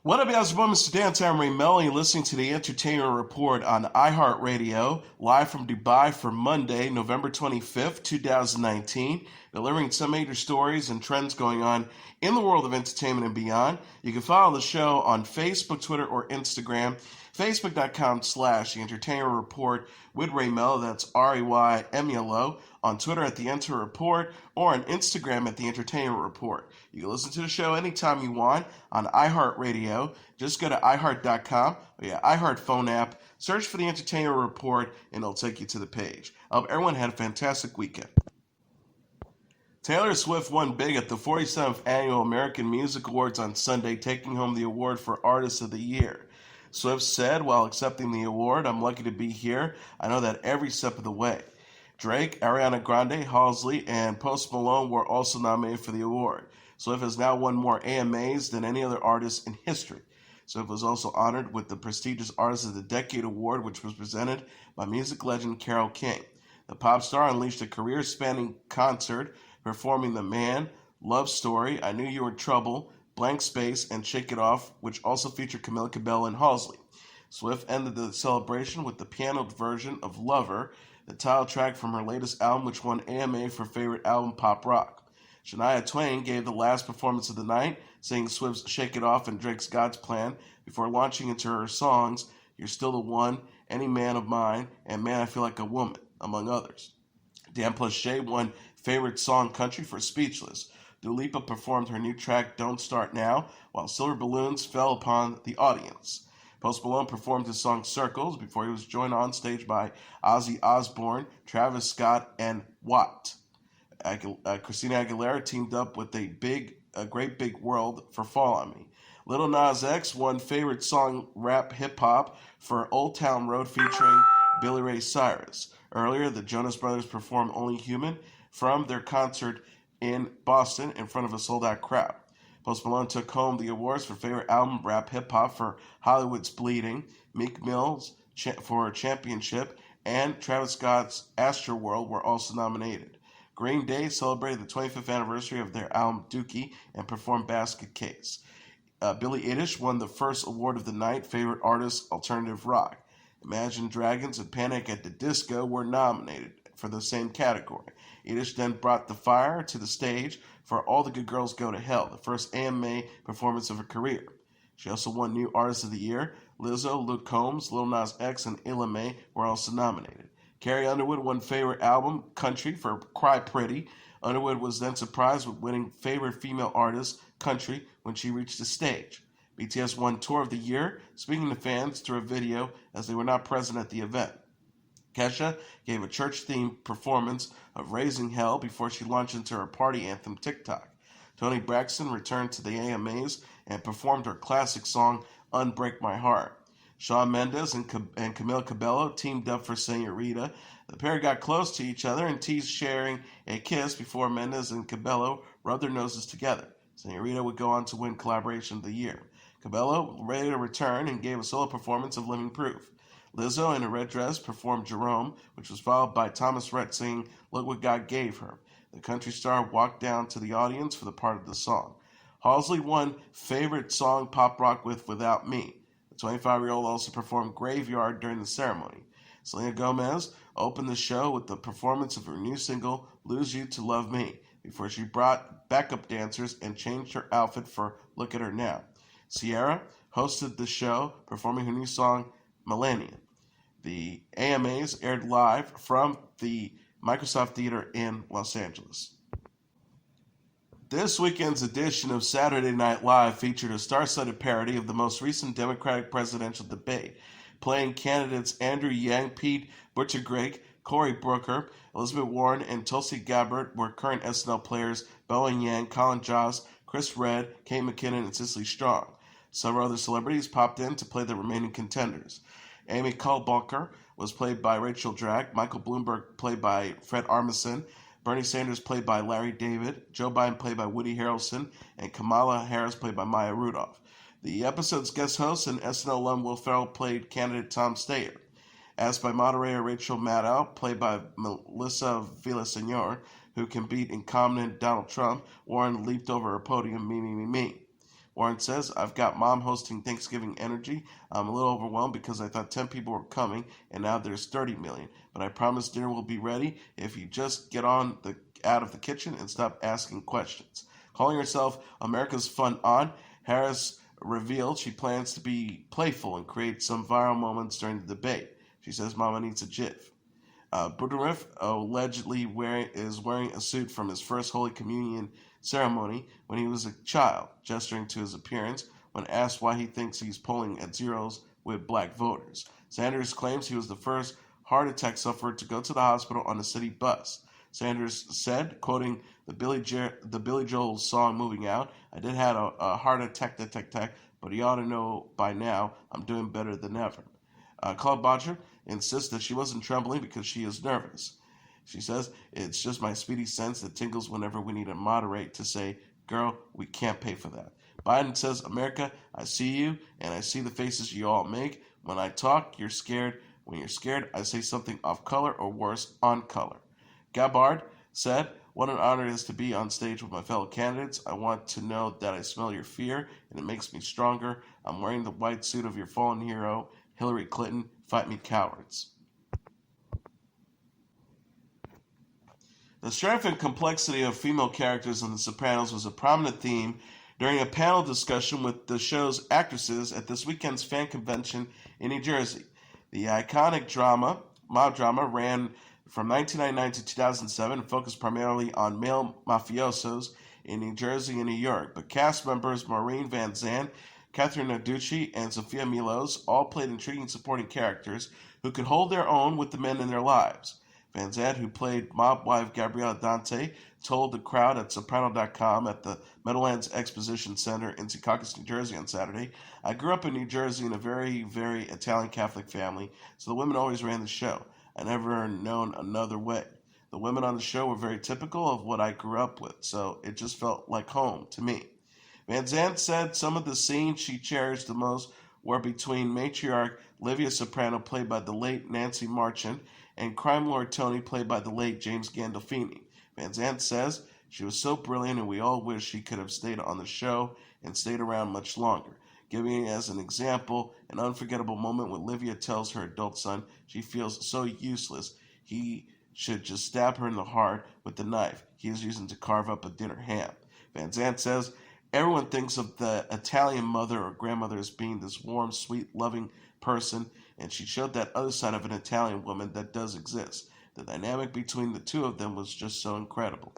What up, y'all? It's your boy, Mr. Dan Time Melo. You're listening to the Entertainment Report on iHeartRadio, live from Dubai for Monday, November 25th, 2019, delivering some major stories and trends going on in the world of entertainment and beyond. You can follow the show on Facebook, Twitter, or Instagram. Facebook.com/The Entertainment Report with Ray Melo, that's RAYMELO, on Twitter at The Enter Report, or on Instagram at The Entertainment Report. You can listen to the show anytime you want on iHeartRadio. Just go to iHeart.com or your iHeart phone app, search for The Entertainment Report, and it'll take you to the page. I hope everyone had a fantastic weekend. Taylor Swift won big at the 47th Annual American Music Awards on Sunday, taking home the award for Artist of the Year. Swift said while accepting the award, "I'm lucky to be here. I know that every step of the way." Drake, Ariana Grande, Halsey, and Post Malone were also nominated for the award. Swift has now won more AMAs than any other artist in history. Swift was also honored with the prestigious Artist of the Decade Award, which was presented by music legend Carole King. The pop star unleashed a career-spanning concert performing The Man, Love Story, I Knew You Were Trouble, Blank Space, and Shake It Off, which also featured Camila Cabello and Halsey. Swift ended the celebration with the pianoed version of Lover, the title track from her latest album, which won AMA for Favorite Album Pop Rock. Shania Twain gave the last performance of the night, singing Swift's Shake It Off and Drake's God's Plan before launching into her songs You're Still the One, Any Man of Mine, and Man I Feel Like a Woman, among others. Dan plus Shay won Favorite Song Country for Speechless. Dua Lipa performed her new track Don't Start Now, while silver balloons fell upon the audience. Post Malone performed his song Circles before he was joined on stage by Ozzy Osbourne, Travis Scott, and Watt. Christina Aguilera teamed up with A Great Big World for Fall on Me. Lil Nas X won Favorite Song Rap Hip Hop for Old Town Road featuring Billy Ray Cyrus. Earlier, the Jonas Brothers performed Only Human from their concert in Boston in front of a sold-out crowd. Post Malone took home the awards for Favorite Album Rap Hip Hop for Hollywood's Bleeding, Meek Mill's for Championship, and Travis Scott's Astroworld were also nominated. Green Day celebrated the 25th anniversary of their album Dookie and performed Basket Case. Billie Eilish won the first award of the night, Favorite Artist Alternative Rock. Imagine Dragons and Panic at the Disco were nominated for the same category. Eilish then brought the fire to the stage for All the Good Girls Go to Hell, the first AMA performance of her career. She also won New Artist of the Year. Lizzo, Luke Combs, Lil Nas X, and Ella Mai were also nominated. Carrie Underwood won Favorite Album Country for Cry Pretty. Underwood was then surprised with winning Favorite Female Artist Country when she reached the stage. BTS won Tour of the Year, speaking to fans through a video as they were not present at the event. Kesha gave a church-themed performance of Raising Hell before she launched into her party anthem TikTok. Toni Braxton returned to the AMAs and performed her classic song Unbreak My Heart. Shawn Mendes and Camila Cabello teamed up for Senorita. The pair got close to each other and teased sharing a kiss before Mendes and Cabello rubbed their noses together. Senorita would go on to win Collaboration of the Year. Cabello ready to return and gave a solo performance of Living Proof. Lizzo, in a red dress, performed Jerome, which was followed by Thomas Rhett singing Look What God Gave Her. The country star walked down to the audience for the part of the song. Halsey won Favorite Song Pop Rock with Without Me. The 25-year-old also performed Graveyard during the ceremony. Selena Gomez opened the show with the performance of her new single, Lose You to Love Me, before she brought backup dancers and changed her outfit for Look at Her Now. Ciara hosted the show, performing her new song, Millennium. The AMAs aired live from the Microsoft Theater in Los Angeles. This weekend's edition of Saturday Night Live featured a star-studded parody of the most recent Democratic presidential debate, playing candidates Andrew Yang, Pete Buttigieg, Cory Booker, Elizabeth Warren, and Tulsi Gabbard were current SNL players Bowen Yang, Colin Jost, Chris Redd, Kate McKinnon, and Cicely Strong. Several other celebrities popped in to play the remaining contenders. Amy Klobuchar was played by Rachel Dratch, Michael Bloomberg played by Fred Armisen, Bernie Sanders played by Larry David, Joe Biden played by Woody Harrelson, and Kamala Harris played by Maya Rudolph. The episode's guest host and SNL alum Will Ferrell played candidate Tom Steyer. Asked by moderator Rachel Maddow, played by Melissa Villaseñor, who can beat incumbent Donald Trump, Warren leaped over a podium, me. Warren says, I've got mom hosting Thanksgiving energy. I'm a little overwhelmed because I thought 10 people were coming and now there's 30 million. But I promise dinner will be ready if you just get out of the kitchen and stop asking questions. Calling herself America's Fun Aunt, Harris revealed she plans to be playful and create some viral moments during the debate. She says Mama needs a GIF. Budarif allegedly is wearing a suit from his first Holy Communion ceremony when he was a child, gesturing to his appearance when asked why he thinks he's polling at zeros with black voters. Sanders claims he was the first heart attack sufferer to go to the hospital on a city bus. Sanders said, quoting the Billy Joel song Moving Out, I did have a heart attack, but you ought to know by now I'm doing better than ever. Claude Botcher insists that she wasn't trembling because she is nervous. She says, it's just my speedy sense that tingles whenever we need to moderate to say, girl, we can't pay for that. Biden says, America, I see you, and I see the faces you all make. When I talk, you're scared. When you're scared, I say something off color or worse, on color. Gabbard said, what an honor it is to be on stage with my fellow candidates. I want to know that I smell your fear, and it makes me stronger. I'm wearing the white suit of your fallen hero, Hillary Clinton. Fight me, cowards. The strength and complexity of female characters in The Sopranos was a prominent theme during a panel discussion with the show's actresses at this weekend's fan convention in New Jersey. The iconic mob drama, ran from 1999 to 2007 and focused primarily on male mafiosos in New Jersey and New York, but cast members Maureen Van Zandt, Catherine Narducci, and Sophia Milos all played intriguing supporting characters who could hold their own with the men in their lives. Van Zandt, who played mob wife Gabriella Dante, told the crowd at Soprano.com at the Meadowlands Exposition Center in Secaucus, New Jersey on Saturday, I grew up in New Jersey in a very, very Italian Catholic family, so the women always ran the show. I never known another way. The women on the show were very typical of what I grew up with, so it just felt like home to me. Van Zandt said some of the scenes she cherished the most were between matriarch Livia Soprano, played by the late Nancy Marchand, and crime lord Tony, played by the late James Gandolfini. Van Zandt says she was so brilliant and we all wish she could have stayed on the show and stayed around much longer. Giving as an example an unforgettable moment when Livia tells her adult son she feels so useless he should just stab her in the heart with the knife he is using to carve up a dinner ham. Van Zandt says, everyone thinks of the Italian mother or grandmother as being this warm, sweet, loving person, and she showed that other side of an Italian woman that does exist. The dynamic between the two of them was just so incredible.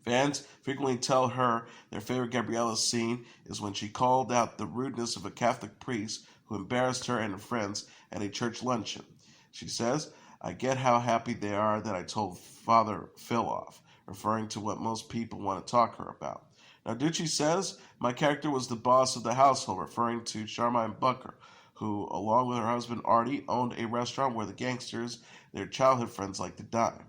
Fans frequently tell her their favorite Gabriella scene is when she called out the rudeness of a Catholic priest who embarrassed her and her friends at a church luncheon. She says, I get how happy they are that I told Father Phil off, referring to what most people want to talk to her about. Narducci says, my character was the boss of the household, referring to Carmine Falcone, who, along with her husband Artie, owned a restaurant where the gangsters, their childhood friends, liked to dine.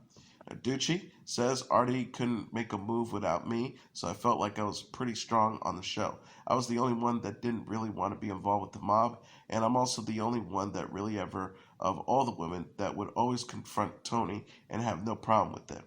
Narducci says Artie couldn't make a move without me, so I felt like I was pretty strong on the show. I was the only one that didn't really want to be involved with the mob, and I'm also the only one that really ever, of all the women, that would always confront Tony and have no problem with it.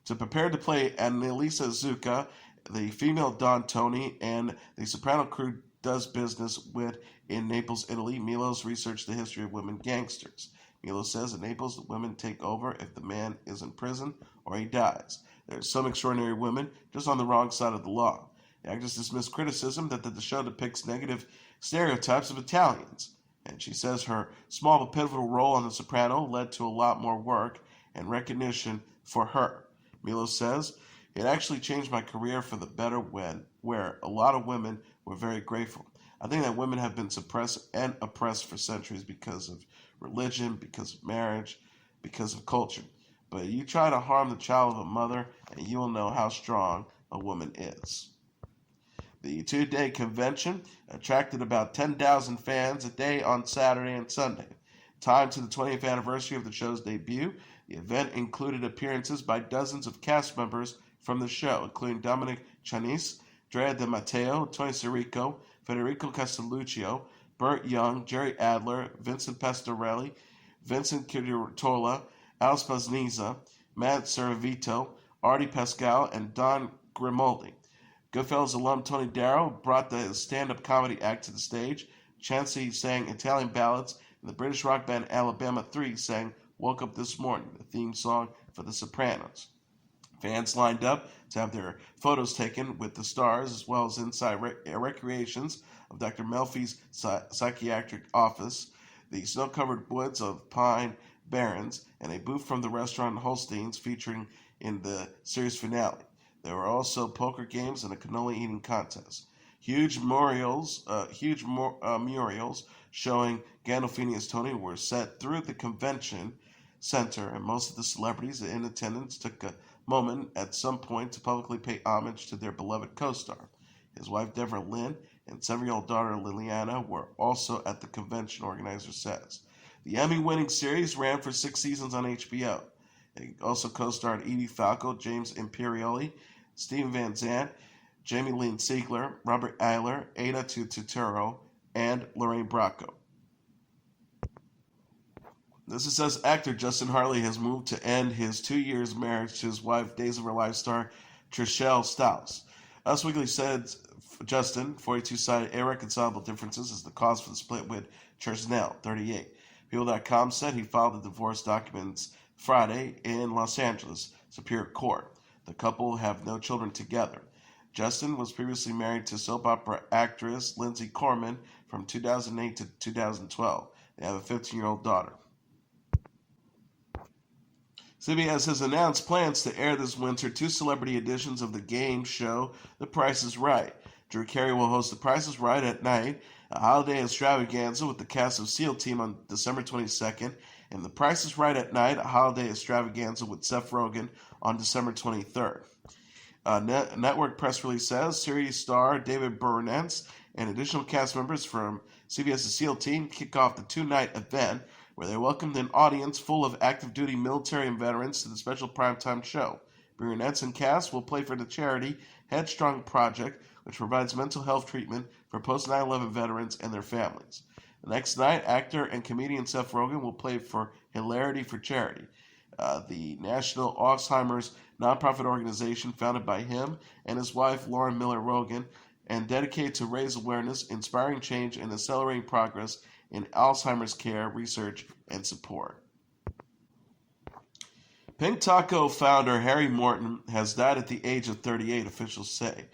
To prepare to play Annalisa Zucca, the female Don Tony, and the soprano crew does business with in Naples, Italy, Milos researched the history of women gangsters. Melo says in Naples, the women take over if the man is in prison or he dies. There are some extraordinary women just on the wrong side of the law. The actress dismissed criticism that the show depicts negative stereotypes of Italians. And she says her small but pivotal role on The Soprano led to a lot more work and recognition for her. Melo says, it actually changed my career for the better where a lot of women were very grateful. I think that women have been suppressed and oppressed for centuries because of religion, because of marriage, because of culture. But you try to harm the child of a mother, and you will know how strong a woman is. The two-day convention attracted about 10,000 fans a day on Saturday and Sunday. Timed to the 20th anniversary of the show's debut, the event included appearances by dozens of cast members from the show, including Dominic Chanis, Drea De Matteo, Tony Sirico, Federico Castelluccio, Burt Young, Jerry Adler, Vincent Pastorelli, Vincent Chiaritola, Alice Pazniza, Matt Servito, Artie Pascal, and Don Grimaldi. Goodfellas alum Tony Darrow brought the stand-up comedy act to the stage. Chancey sang Italian ballads, and the British rock band Alabama 3 sang Woke Up This Morning, the theme song for The Sopranos. Fans lined up to have their photos taken with the stars, as well as inside recreations of Dr. Melfi's psychiatric office, the snow-covered woods of Pine Barrens, and a booth from the restaurant Holstein's featuring in the series finale. There were also poker games and a cannoli eating contest. Huge murals showing Gandolfini as Tony were set through the convention center, and most of the celebrities in attendance took a moment at some point to publicly pay homage to their beloved co-star. His wife Deborah Lynn and 7-year-old daughter Liliana were also at the convention, organizer says. The Emmy-winning series ran for 6 seasons on HBO. It also co-starred Edie Falco, James Imperioli, Steven Van Zandt, Jamie Lynn Siegler, Robert Eiler, Ada Turturro, and Lorraine Bracco. This is says actor Justin Hartley has moved to end his 2 years marriage to his wife, Days of Her Life star Chrishell Stause. Us Weekly said Justin, 42, cited irreconcilable differences as the cause for the split with Chrishell, 38. People.com said he filed the divorce documents Friday in Los Angeles Superior Court. The couple have no children together. Justin was previously married to soap opera actress Lindsay Corman from 2008 to 2012. They have a 15-year-old daughter. CBS has announced plans to air this winter 2 celebrity editions of the game show The Price is Right. Drew Carey will host The Price is Right at Night, a holiday extravaganza with the cast of SEAL Team on December 22nd, and The Price is Right at Night, a holiday extravaganza with Seth Rogen on December 23rd. Network press release says series star David Boreanz and additional cast members from CBS's SEAL Team kick off the 2-night event where they welcomed an audience full of active duty military and veterans to the special primetime show. Boreanz and cast will play for the charity Headstrong Project, which provides mental health treatment for post 9/11 veterans and their families. The next night, actor and comedian Seth Rogen will play for Hilarity for Charity, the National Alzheimer's nonprofit organization founded by him and his wife Lauren Miller Rogen, and dedicated to raise awareness, inspiring change, and accelerating progress in Alzheimer's care, research, and support. Pink Taco founder Harry Morton has died at the age of 38, officials say.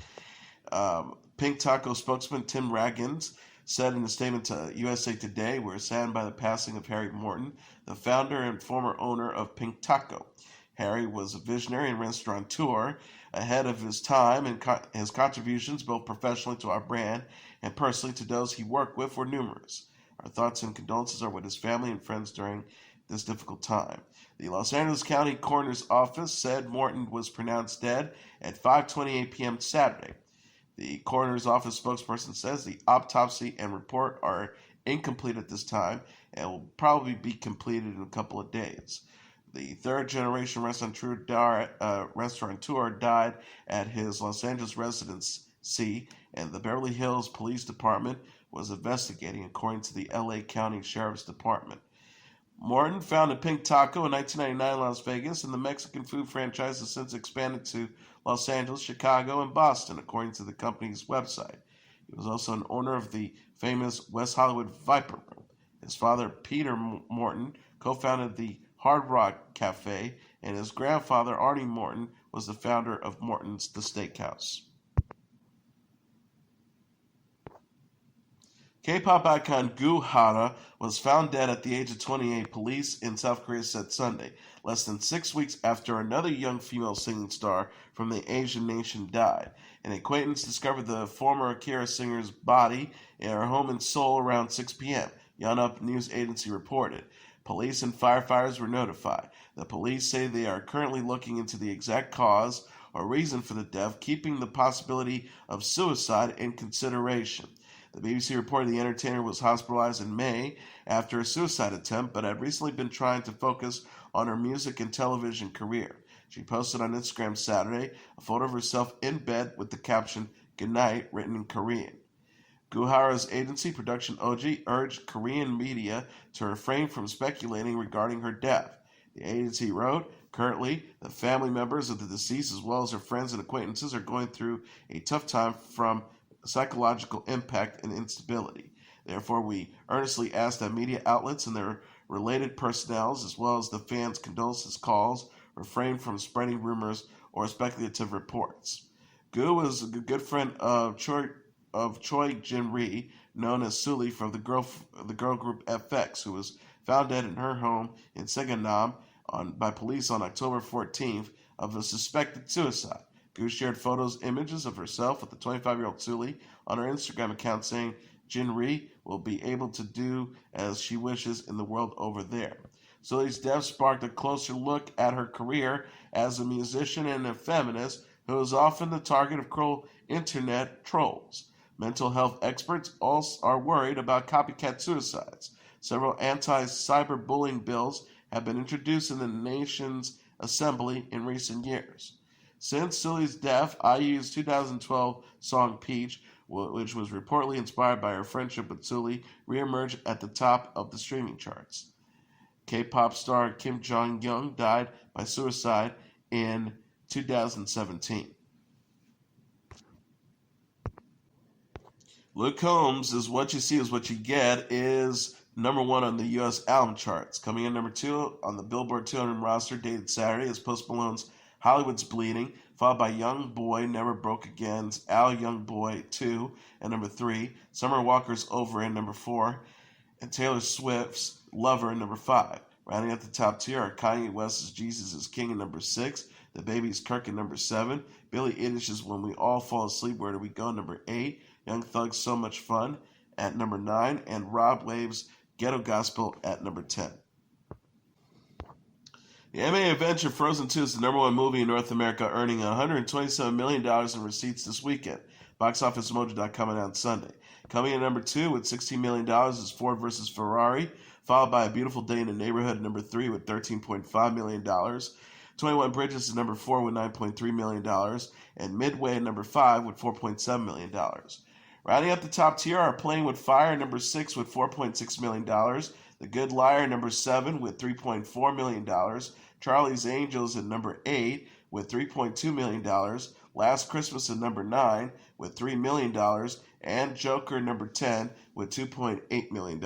Pink Taco spokesman Tim Raggins said in a statement to USA Today, "We're saddened by the passing of Harry Morton, the founder and former owner of Pink Taco. Harry was a visionary and restaurateur ahead of his time, and his contributions, both professionally to our brand and personally to those he worked with, were numerous. Our thoughts and condolences are with his family and friends during this difficult time." The Los Angeles County Coroner's Office said Morton was pronounced dead at 5:28 p.m. Saturday. The Coroner's Office spokesperson says the autopsy and report are incomplete at this time and will probably be completed in a couple of days. The third-generation restaurateur died at his Los Angeles residency, and the Beverly Hills Police Department was investigating, according to the LA County Sheriff's Department. Morton founded Pink Taco in 1999 in Las Vegas, and the Mexican food franchise has since expanded to Los Angeles, Chicago, and Boston, according to the company's website. He was also an owner of the famous West Hollywood Viper Room. His father, Peter Morton, co-founded the Hard Rock Cafe, and his grandfather, Arnie Morton, was the founder of Morton's The Steakhouse. K-pop icon Goo Hara was found dead at the age of 28, police in South Korea said Sunday, less than 6 weeks after another young female singing star from the Asian nation died. An acquaintance discovered the former Akira singer's body in her home in Seoul around 6 p.m., Yonhap News Agency reported. Police and firefighters were notified. The police say they are currently looking into the exact cause or reason for the death, keeping the possibility of suicide in consideration. The BBC reported the entertainer was hospitalized in May after a suicide attempt, but had recently been trying to focus on her music and television career. She posted on Instagram Saturday a photo of herself in bed with the caption, "Good night," written in Korean. Goo Hara's agency, Production Oji, urged Korean media to refrain from speculating regarding her death. The agency wrote, Currently, the family members of the deceased, as well as her friends and acquaintances, are going through a tough time from psychological impact and instability. Therefore, we earnestly ask that media outlets and their related personnels, as well as the fans' condolences calls, refrain from spreading rumors or speculative reports. Goo is a good friend of Choi Jin-ri, known as Sully from the girl group FX, who was found dead in her home in Seganam by police on October 14th of a suspected suicide. Goo shared images of herself with the 25-year-old Sully on her Instagram account, saying Jin-ri will be able to do as she wishes in the world over there. Sully's death sparked a closer look at her career as a musician and a feminist who is often the target of cruel internet trolls. Mental health experts also are worried about copycat suicides. Several anti-cyberbullying bills have been introduced in the nation's assembly in recent years. Since Sully's death, IU's 2012 song Peach, which was reportedly inspired by her friendship with Sully, reemerged at the top of the streaming charts. K-pop star Kim Jong-young died by suicide in 2017. Luke Combs' is What You See Is What You Get is number 1 on the U.S. album charts. Coming in number 2 on the Billboard 200 roster dated Saturday is Post Malone's Hollywood's Bleeding, followed by Young Boy Never Broke Again's Al Young Boy 2 at number 3, Summer Walker's Over at number 4, and Taylor Swift's Lover at number 5. Rounding at the top tier are Kanye West's Jesus is King at number 6, The Baby's Kirk at number 7, Billie Eilish's When We All Fall Asleep, Where Do We Go? Number 8, Young Thug's So Much Fun at number 9, and Rob Wave's Ghetto Gospel at number 10. The anime adventure Frozen 2 is the number 1 movie in North America, earning $127 million in receipts this weekend. BoxOfficeMojo.com announced Sunday. Coming in number 2 with $16 million is Ford vs. Ferrari, followed by A Beautiful Day in the Neighborhood at number 3 with $13.5 million. 21 Bridges is number 4 with $9.3 million, and Midway at number 5 with $4.7 million. Rounding up the top tier are Playing with Fire, number 6 with $4.6 million, The Good Liar, number 7 with $3.4 million, Charlie's Angels at number 8 with $3.2 million, Last Christmas at number 9 with $3 million, and Joker number 10 with $2.8 million.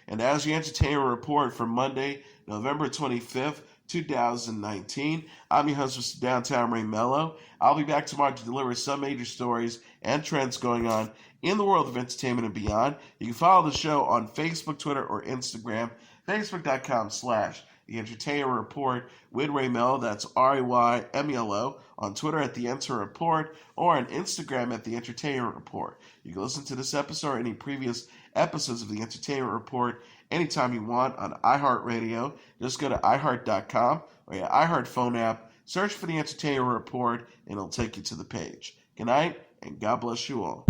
And as the entertainment report for Monday, November 25th, 2019. I'm your host, Mr. Downtown Ray Melo. I'll be back tomorrow to deliver some major stories and trends going on in the world of entertainment and beyond. You can follow the show on Facebook, Twitter, or Instagram. Facebook.com/The Entertainment Report with Ray Melo. That's RAYMELO. On Twitter at The Enter Report, or on Instagram at The Entertainment Report. You can listen to this episode or any previous episodes of The Entertainment Report anytime you want on iHeartRadio. Just go to iHeart.com or your iHeart phone app, search for The Entertainment Report, and it'll take you to the page. Good night, and God bless you all.